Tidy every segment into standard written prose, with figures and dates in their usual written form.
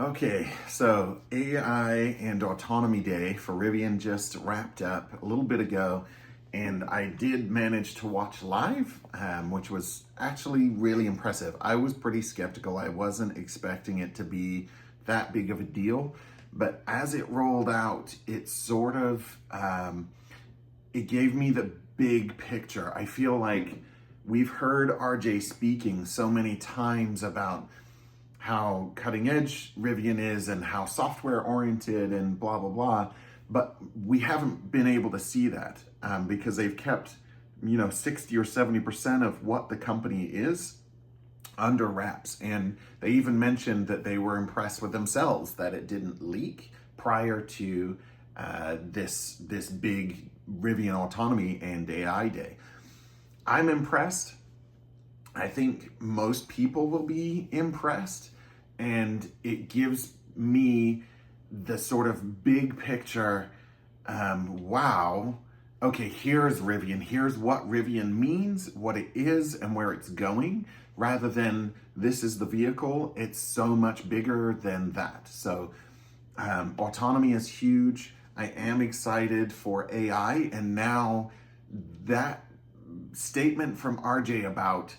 Okay, so AI and Autonomy Day for Rivian just wrapped up a little bit ago, and I did manage to watch live, which was actually really impressive. I was pretty skeptical. I wasn't expecting it to be that big of a deal, but as it rolled out, it sort of it gave me the big picture. I feel like we've heard RJ speaking so many times about how cutting edge Rivian is and how software oriented and blah, blah, blah. But we haven't been able to see that because they've kept, 60 or 70% of what the company is under wraps. And they even mentioned that they were impressed with themselves, that it didn't leak prior to this big Rivian Autonomy and AI Day. I'm impressed. I think most people will be impressed, and it gives me the sort of big picture, wow, okay, here's Rivian, here's what Rivian means, what it is, and where it's going, rather than this is the vehicle, it's so much bigger than that. So autonomy is huge. I am excited for AI, and now that statement from RJ about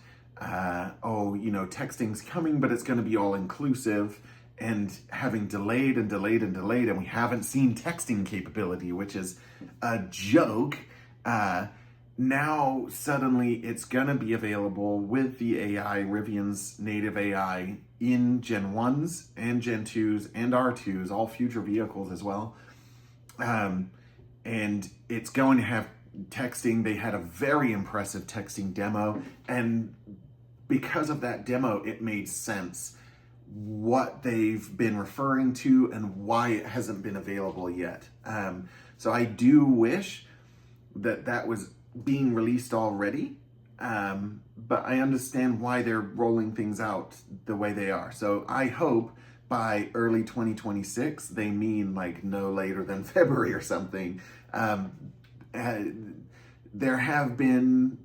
texting's coming, but it's going to be all inclusive, and having delayed and delayed and delayed, and we haven't seen texting capability, which is a joke. Now suddenly it's going to be available with the AI, Rivian's native AI, in Gen 1s and Gen 2s and R2s, all future vehicles as well. And it's going to have texting. They had a very impressive texting demo, and because of that demo, it made sense what they've been referring to and why it hasn't been available yet. So I do wish that was being released already, but I understand why they're rolling things out the way they are. So I hope by early 2026, they mean like no later than February or something. There have been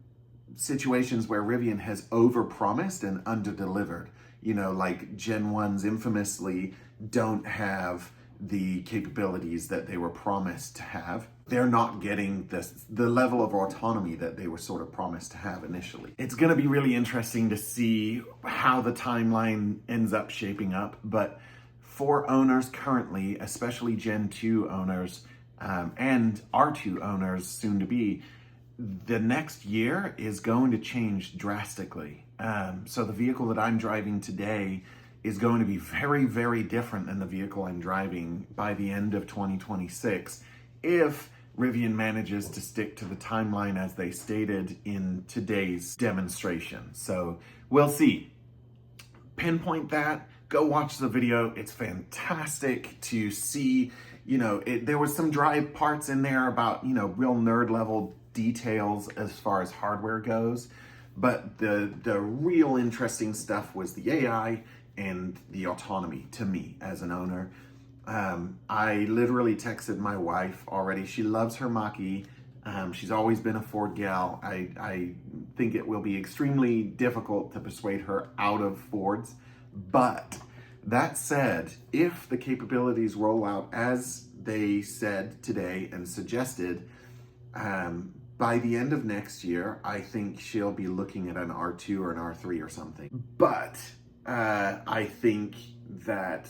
situations where Rivian has overpromised and underdelivered. Like Gen 1s infamously don't have the capabilities that they were promised to have. They're not getting the level of autonomy that they were sort of promised to have initially. It's going to be really interesting to see how the timeline ends up shaping up, but for owners currently, especially Gen 2 owners and R2 owners soon to be, the next year is going to change drastically. So the vehicle that I'm driving today is going to be very, very different than the vehicle I'm driving by the end of 2026 if Rivian manages to stick to the timeline as they stated in today's demonstration. So we'll see. Pinpoint that. Go watch the video. It's fantastic to see. There was some dry parts in there about, real nerd level details as far as hardware goes, but the real interesting stuff was the AI and the autonomy to me as an owner. I literally texted my wife already. She loves her Mach-E. She's always been a Ford gal. I think it will be extremely difficult to persuade her out of Fords, but that said, if the capabilities roll out as they said today and suggested, by the end of next year, I think she'll be looking at an R2 or an R3 or something. But I think that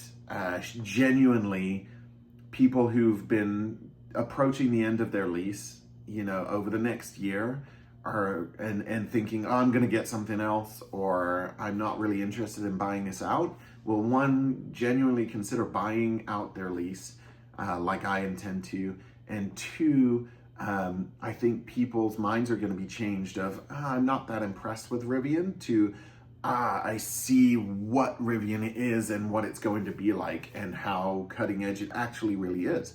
genuinely, people who've been approaching the end of their lease, over the next year, are and thinking, oh, I'm going to get something else, or I'm not really interested in buying this out, will one, genuinely consider buying out their lease, like I intend to, and two, I think people's minds are going to be changed of, I'm not that impressed with Rivian, to, I see what Rivian is and what it's going to be like and how cutting edge it actually really is.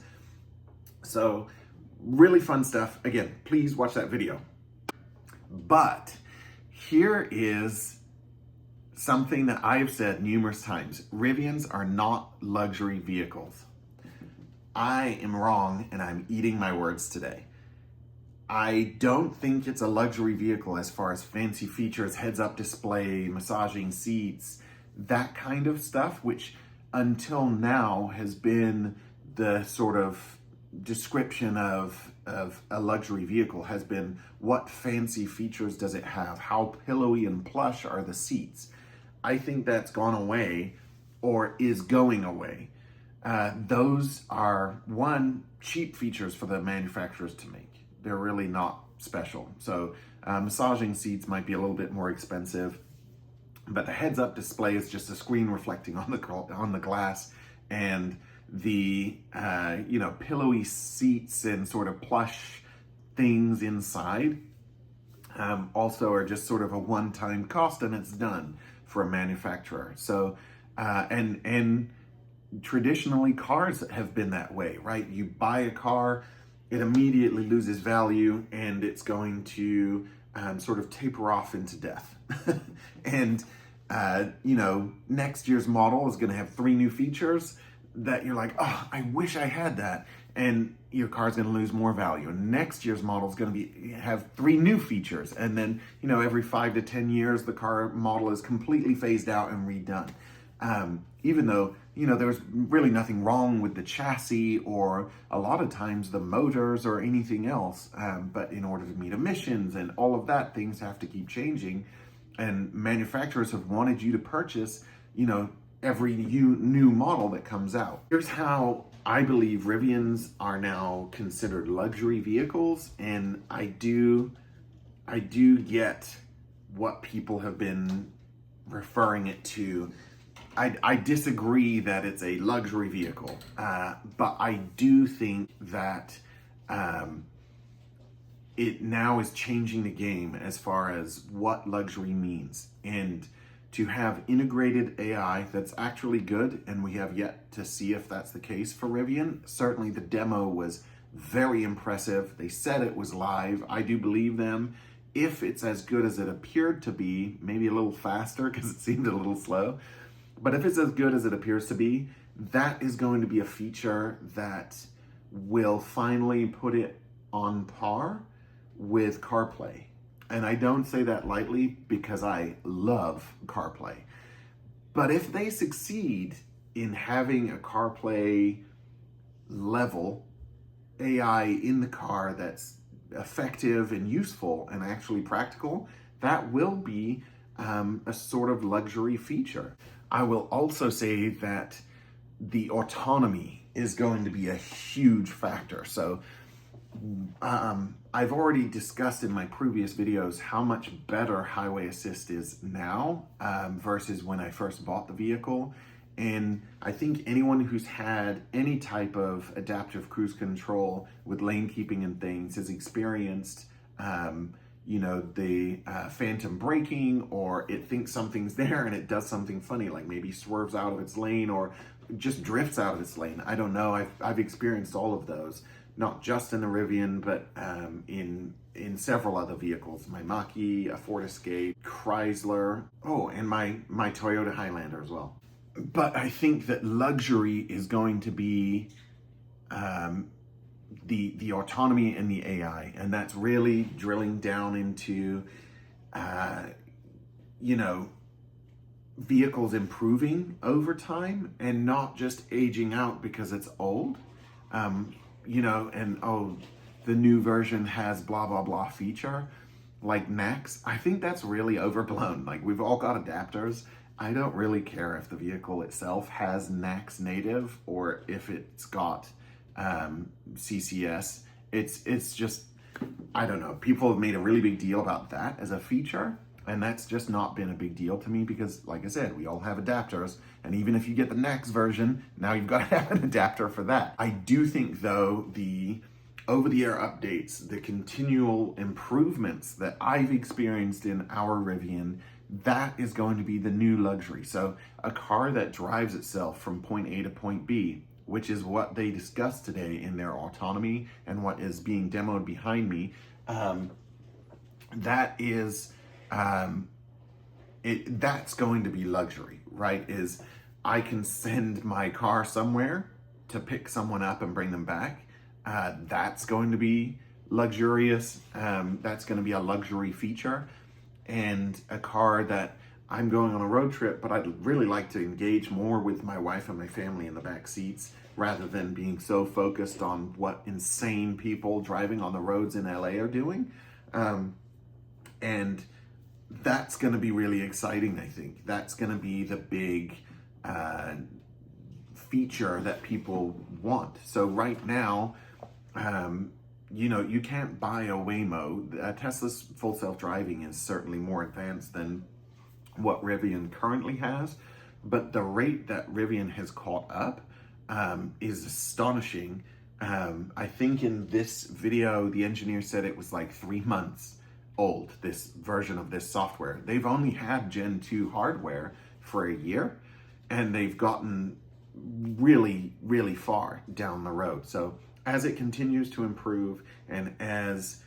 So really fun stuff. Again, please watch that video. But here is something that I've said numerous times. Rivians are not luxury vehicles. I am wrong, and I'm eating my words today. I don't think it's a luxury vehicle as far as fancy features, heads-up display, massaging seats, that kind of stuff, which until now has been the sort of description of a luxury vehicle has been what fancy features does it have? How pillowy and plush are the seats? I think that's gone away or is going away. Those are, one, cheap features for the manufacturers to make. They're really not special. So massaging seats might be a little bit more expensive, but the heads-up display is just a screen reflecting on the glass, and the pillowy seats and sort of plush things inside also are just sort of a one-time cost, and it's done for a manufacturer. So and traditionally cars have been that way, right? You buy a car, it immediately loses value, and it's going to sort of taper off into death. And next year's model is going to have 3 new features that you're like, oh, I wish I had that. And your car's going to lose more value. And next year's model is going to have 3 new features. And then, every 5 to 10 years, the car model is completely phased out and redone. Even though, there's really nothing wrong with the chassis or a lot of times the motors or anything else. But in order to meet emissions and all of that, things have to keep changing. And manufacturers have wanted you to purchase, every new model that comes out. Here's how I believe Rivians are now considered luxury vehicles, and I do get what people have been referring it to. I disagree that it's a luxury vehicle, but I do think that it now is changing the game as far as what luxury means. And to have integrated AI that's actually good, and we have yet to see if that's the case for Rivian. Certainly the demo was very impressive. They said it was live. I do believe them. If it's as good as it appeared to be, maybe a little faster because it seemed a little slow, but if it's as good as it appears to be, that is going to be a feature that will finally put it on par with CarPlay. And I don't say that lightly because I love CarPlay. But if they succeed in having a CarPlay level AI in the car that's effective and useful and actually practical, that will be a sort of luxury feature. I will also say that the autonomy is going to be a huge factor. So I've already discussed in my previous videos how much better highway assist is now versus when I first bought the vehicle. And I think anyone who's had any type of adaptive cruise control with lane keeping and things has experienced the phantom braking, or it thinks something's there and it does something funny, like maybe swerves out of its lane or just drifts out of its lane. I don't know. I've experienced all of those, not just in the Rivian, but in several other vehicles. My Mach-E, a Ford Escape, Chrysler, and my Toyota Highlander as well. But I think that luxury is going to be the autonomy and the AI, and that's really drilling down into vehicles improving over time and not just aging out because it's old. The new version has blah blah blah feature like NACS. I think that's really overblown. Like, we've all got adapters. I don't really care if the vehicle itself has NACS native or if it's got CCS. It's just, I don't know. People have made a really big deal about that as a feature, and that's just not been a big deal to me because, like I said, we all have adapters, and even if you get the NACS version, now you've got to have an adapter for that. I do think, though, the over-the-air updates, the continual improvements that I've experienced in our Rivian, that is going to be the new luxury. So a car that drives itself from point A to point B, which is what they discussed today in their autonomy and what is being demoed behind me, that's going to be luxury, right? Is I can send my car somewhere to pick someone up and bring them back. That's going to be luxurious. That's going to be a luxury feature. And a car that I'm going on a road trip, but I'd really like to engage more with my wife and my family in the back seats rather than being so focused on what insane people driving on the roads in LA are doing. And that's going to be really exciting, I think. That's going to be the big feature that people want. So right now, you can't buy a Waymo. Tesla's full self-driving is certainly more advanced than what Rivian currently has, but the rate that Rivian has caught up is astonishing. I think in this video, the engineer said it was like 3 months old, this version of this software. They've only had Gen 2 hardware for a year, and they've gotten really, really far down the road. So as it continues to improve, and as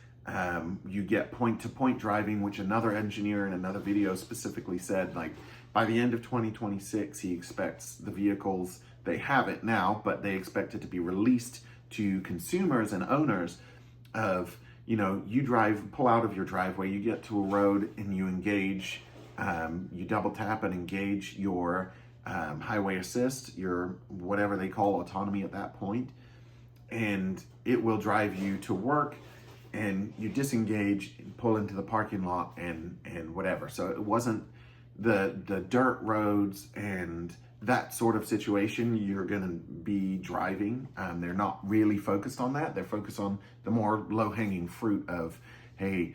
you get point-to-point driving, which another engineer in another video specifically said, like by the end of 2026, he expects the vehicles, they have it now, but they expect it to be released to consumers and owners of, you pull out of your driveway, you get to a road and you engage, you double tap and engage your highway assist, your whatever they call autonomy at that point, and it will drive you to work, and you disengage, pull into the parking lot, and whatever. So it wasn't the dirt roads and that sort of situation you're going to be driving. They're not really focused on that. They're focused on the more low-hanging fruit of, hey,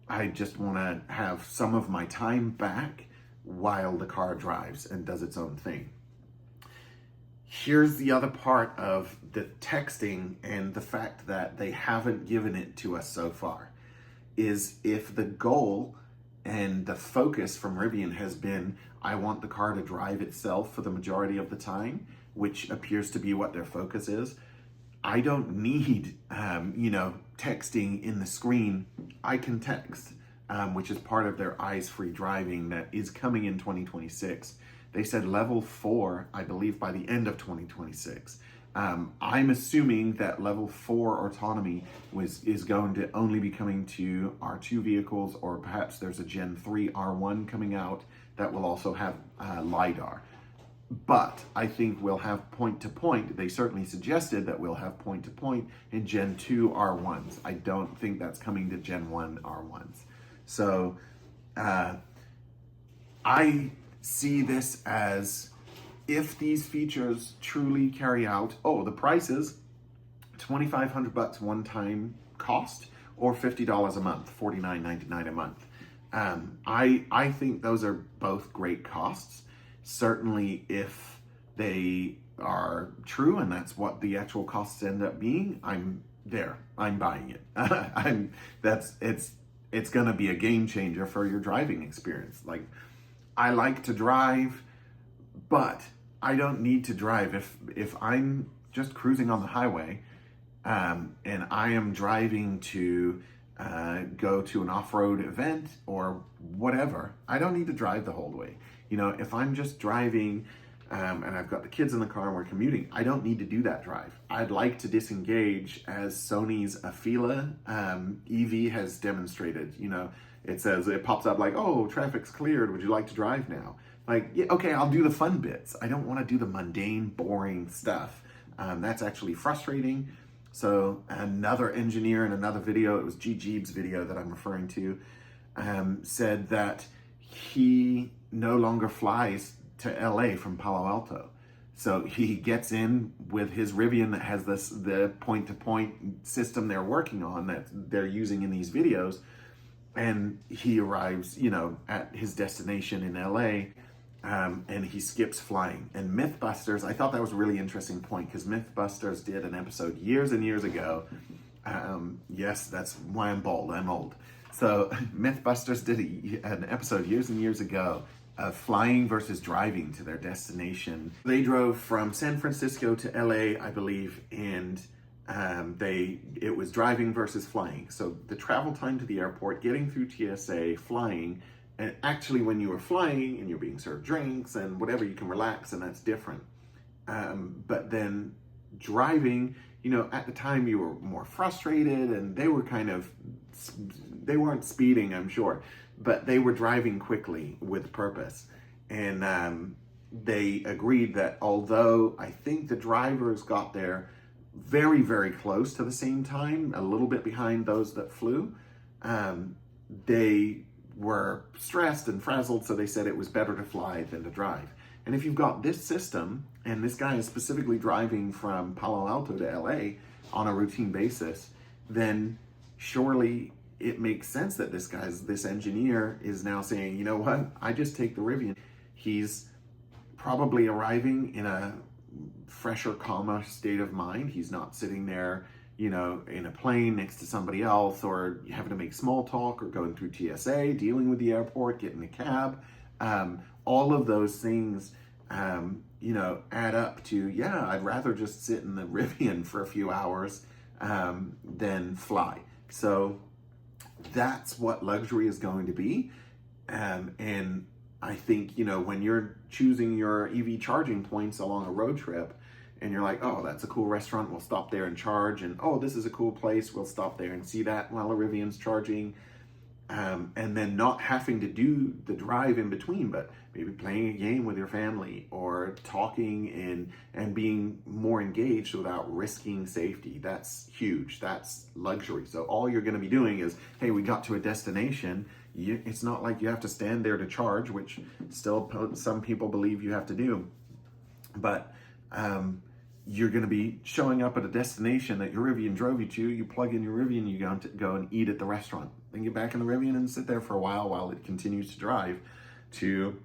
I just want to have some of my time back while the car drives and does its own thing. Here's the other part of the texting and the fact that they haven't given it to us so far, is if the goal and the focus from Rivian has been, I want the car to drive itself for the majority of the time, which appears to be what their focus is. I don't need, texting in the screen. I can text, which is part of their eyes-free driving that is coming in 2026. They said level 4, I believe, by the end of 2026. I'm assuming that level 4 autonomy is going to only be coming to R2 vehicles, or perhaps there's a Gen 3 R1 coming out that will also have LiDAR. But I think we'll have point-to-point. They certainly suggested that we'll have point-to-point in Gen 2 R1s. I don't think that's coming to Gen 1 R1s. So I see this as, if these features truly carry out, the price is $2,500 one-time cost, or $50 a month, $49.99 a month. I think those are both great costs. Certainly, if they are true and that's what the actual costs end up being, I'm there. I'm buying it. It's going to be a game changer for your driving experience. Like, I like to drive, but I don't need to drive if I'm just cruising on the highway, and I am driving to go to an off-road event or whatever. I don't need to drive the whole way. If I'm just driving and I've got the kids in the car and we're commuting, I don't need to do that drive. I'd like to disengage, as Sony's Afeela EV has demonstrated. It pops up like, oh, traffic's cleared, would you like to drive now? Like, yeah, okay, I'll do the fun bits. I don't want to do the mundane, boring stuff. That's actually frustrating. So another engineer in another video, it was G. Jeeb's video that I'm referring to, said that he no longer flies to LA from Palo Alto. So he gets in with his Rivian that has the point-to-point system they're working on, that they're using in these videos, and he arrives, at his destination in LA, and he skips flying. And Mythbusters, I thought that was a really interesting point, because Mythbusters did an episode years and years ago. Yes, that's why I'm bald, I'm old. So Mythbusters did an episode years and years ago of flying versus driving to their destination. They drove from San Francisco to LA, I believe, and it was driving versus flying. So the travel time to the airport, getting through TSA, flying, and actually when you were flying and you're being served drinks and whatever, you can relax, and that's different. But then driving, at the time you were more frustrated, and they weren't speeding, I'm sure, but they were driving quickly with purpose. And they agreed that although I think the drivers got there very, very close to the same time, a little bit behind those that flew, they were stressed and frazzled, so they said it was better to fly than to drive. And if you've got this system, and this guy is specifically driving from Palo Alto to LA on a routine basis, then surely it makes sense that this engineer is now saying, you know what, I just take the Rivian. He's probably arriving in a fresher, calmer state of mind. He's not sitting there, you know, in a plane next to somebody else, or having to make small talk, or going through TSA, dealing with the airport, getting a cab. All of those things, you know, add up to, yeah, I'd rather just sit in the Rivian for a few hours than fly. So that's what luxury is going to be. And I think, you know, when you're choosing your EV charging points along a road trip, and you're like, oh, that's a cool restaurant, we'll stop there and charge. And oh, this is a cool place, we'll stop there and see that while a Rivian's charging. And then not having to do the drive in between, but maybe playing a game with your family, or talking and being more engaged without risking safety. That's huge. That's luxury. So all you're going to be doing is, hey, we got to a destination. It's not like you have to stand there to charge, which still some people believe you have to do. But you're going to be showing up at a destination that your Rivian drove you to. You plug in your Rivian, you go and eat at the restaurant. Then get back in the Rivian and sit there for a while it continues to drive to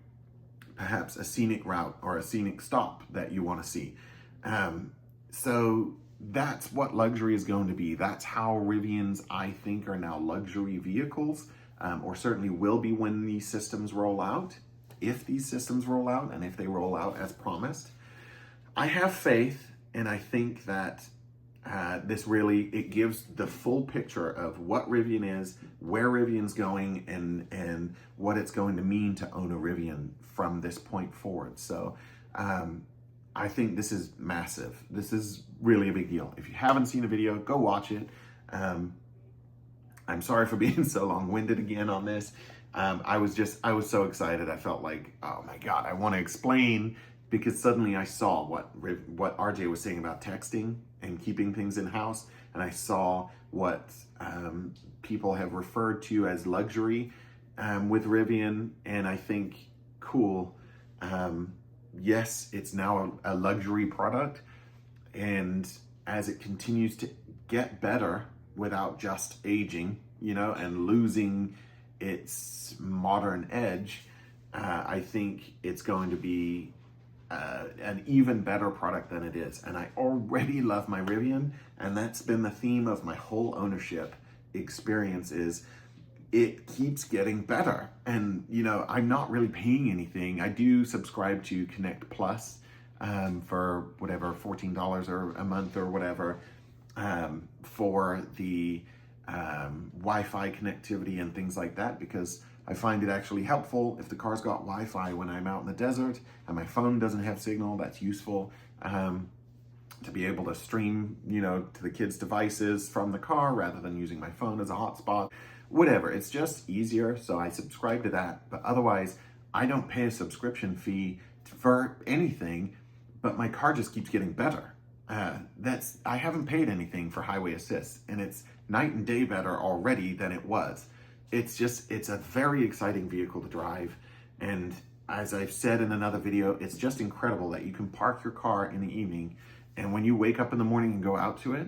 perhaps a scenic route or a scenic stop that you want to see. So that's what luxury is going to be. That's how Rivians, I think, are now luxury vehicles, or certainly will be when these systems roll out. If these systems roll out, and if they roll out as promised, I have faith, and I think that it gives the full picture of what Rivian is, where Rivian's going, and what it's going to mean to own a Rivian from this point forward. So I think this is massive. This is really a big deal. If you haven't seen the video, go watch it. I'm sorry for being so long-winded again on this. I was so excited. I felt like, oh my God, I want to explain, because suddenly I saw what RJ was saying about texting and keeping things in-house, and I saw what people have referred to as luxury with Rivian, and I think, cool, yes, it's now a luxury product, and as it continues to get better without just aging, you know, and losing its modern edge, I think it's going to be an even better product than it is. And I already love my Rivian, and that's been the theme of my whole ownership experience, is it keeps getting better. And, you know, I'm not really paying anything. I do subscribe to Connect Plus for whatever, $14 or a month or whatever, for the Wi-Fi connectivity and things like that, because I find it actually helpful if the car's got Wi-Fi when I'm out in the desert and my phone doesn't have signal. That's useful to be able to stream, you know, to the kids' devices from the car rather than using my phone as a hotspot. Whatever, it's just easier, so I subscribe to that. But otherwise, I don't pay a subscription fee for anything, but my car just keeps getting better. I haven't paid anything for highway assist, and it's night and day better already than it was. It's a very exciting vehicle to drive. And as I've said in another video, it's just incredible that you can park your car in the evening, and when you wake up in the morning and go out to it,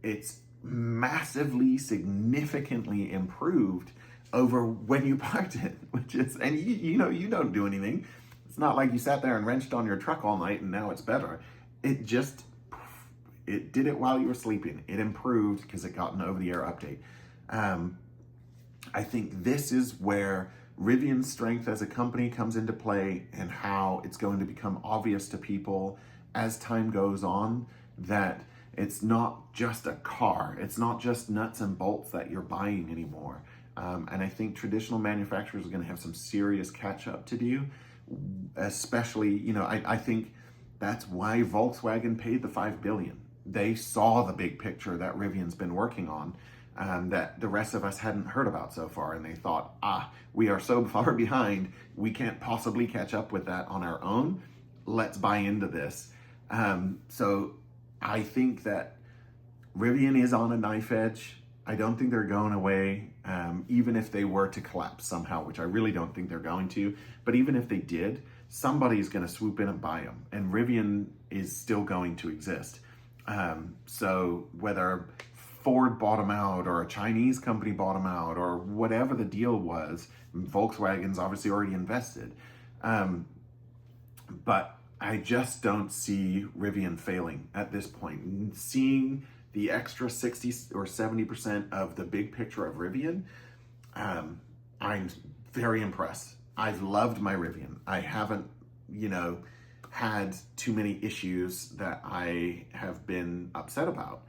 it's massively, significantly improved over when you parked it, which is, and you know, you don't do anything. It's not like you sat there and wrenched on your truck all night and now it's better. It did it while you were sleeping. It improved because it got an over-the-air update. I think this is where Rivian's strength as a company comes into play, and how it's going to become obvious to people as time goes on that it's not just a car. It's not just nuts and bolts that you're buying anymore. And I think traditional manufacturers are going to have some serious catch up to do, especially, you know, I think that's why Volkswagen paid the $5 billion. They saw the big picture that Rivian's been working on. that the rest of us hadn't heard about so far. And they thought, we are so far behind, we can't possibly catch up with that on our own. Let's buy into this. So I think that Rivian is on a knife edge. I don't think they're going away, even if they were to collapse somehow, which I really don't think they're going to. But even if they did, somebody's going to swoop in and buy them. And Rivian is still going to exist. So whether Ford bought them out or a Chinese company bought them out or whatever the deal was, Volkswagen's obviously already invested. But I just don't see Rivian failing at this point. Seeing the extra 60 or 70% of the big picture of Rivian, I'm very impressed. I've loved my Rivian. I haven't, had too many issues that I have been upset about.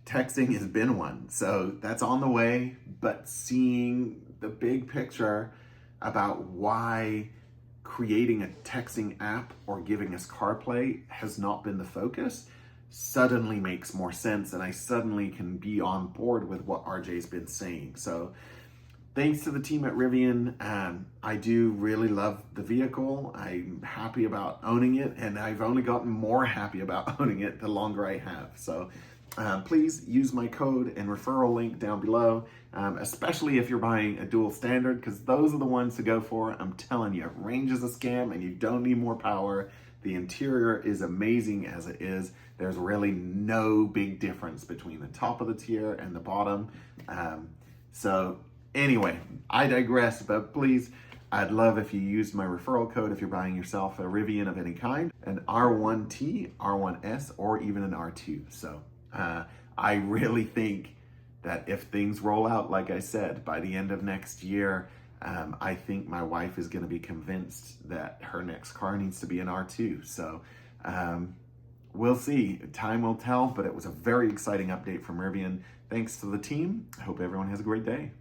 Texting has been one, so that's on the way, but seeing the big picture about why creating a texting app or giving us CarPlay has not been the focus suddenly makes more sense, and I suddenly can be on board with what RJ's been saying. So thanks to the team at Rivian. I do really love the vehicle. I'm happy about owning it, and I've only gotten more happy about owning it the longer I have. So please use my code and referral link down below, especially if you're buying a dual standard, because those are the ones to go for. I'm telling you, range is a scam and you don't need more power. The interior is amazing as it is. There's really no big difference between the top of the tier and the bottom. So anyway, I digress, but please, I'd love if you used my referral code if you're buying yourself a Rivian of any kind, an R1T, R1S, or even an R2. So I really think that if things roll out, like I said, by the end of next year, I think my wife is going to be convinced that her next car needs to be an R2. So we'll see. Time will tell, but it was a very exciting update from Rivian. Thanks to the team. I hope everyone has a great day.